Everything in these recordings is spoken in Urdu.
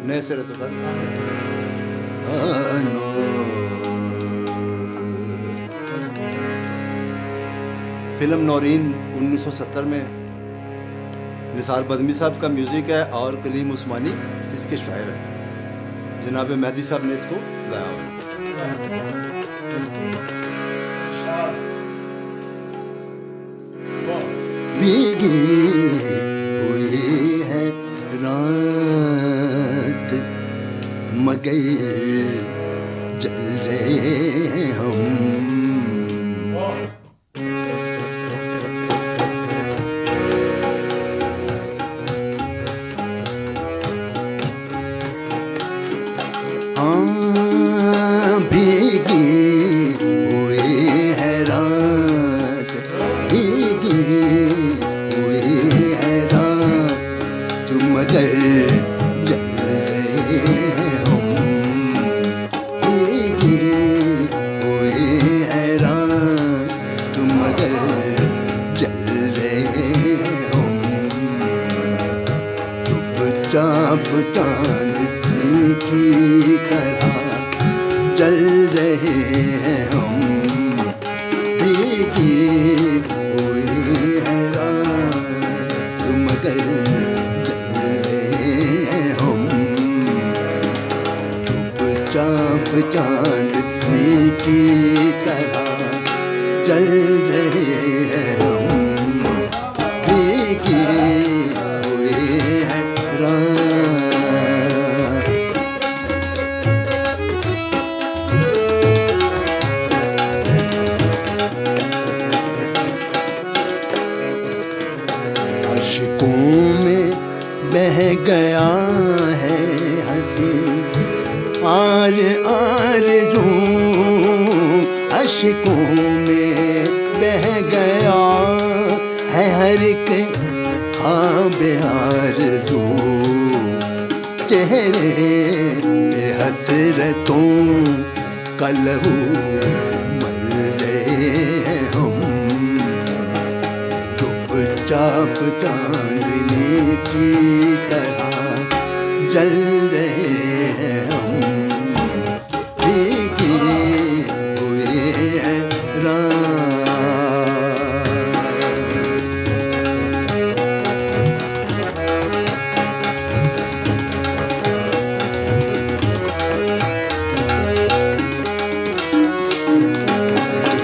نئے سرے تو کر فلم نورین 1970 میں نثار بزمی صاحب کا میوزک ہے اور کلیم عثمانی اس کے شاعر ہیں. جناب مہدی صاحب نے اس کو گایا ہوا. بھیگی ہوئی ہے رات مگر جل رہے ہیں ہم. بھیگی ہوئی ہے رات بھیگی ہوئی ہے رات تم مگر جل رہے ہیں ہم. بھیگی ہوئی ہے رات تم مگر جل رہے ہیں ہم. چپ چاپ چاندنی کی طرح جل رہے ہیں ہم. بھیگی ہوئی ہے رات تم مگر جل رہے ہیں ہم. چپ چاپ چاندنی کی طرح جل رہے ہیں ہم. بھیگی ہوئی ہے رات. عشقوں میں بہہ گیا ہے ہنسی آر آرزو. عشقوں میں بہہ گیا ہے ہر ایک خواب آرزو. چہرے پہ حسرتوں کا لہو مل رہے ہیں ہم. چپ چاپ چاندنی کی طرح جل رہے ہیں ہم. بھیگی ہوئی ہے رات.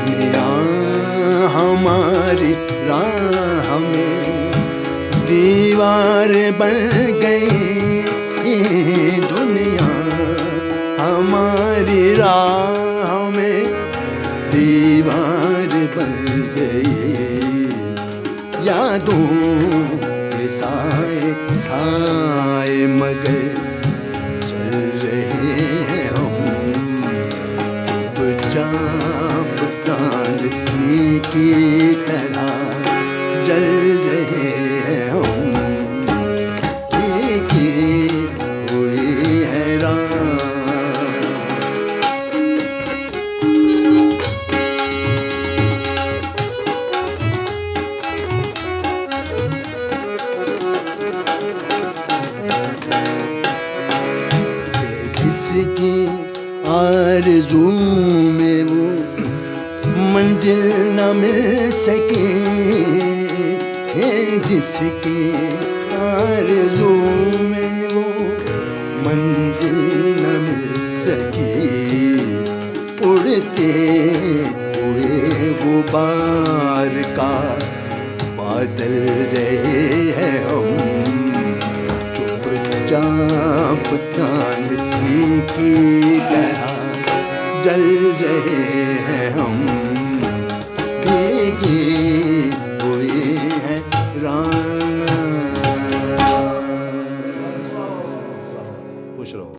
دنیا ہماری راہ میں دیوار بن گئی. دنیا ہماری راہ میں دیوار بن گئی. یادوں کے سائے سائے مگر چل رہے ہیں ہم. چپ چاپ چاندنی کی طرح جل رہے ہیں ہم. بھیگی ہوئی ہے رات. کس کی آرزو میں وہ منزل نہ مل سکی ہے. جس کی آرزو میں وہ منزل نہ مل سکی. اڑتے ہوئے غبار کا بادل رہے ہیں ہم. چپ چاپ چاندنی کی طرح جل رہے ہیں ہم.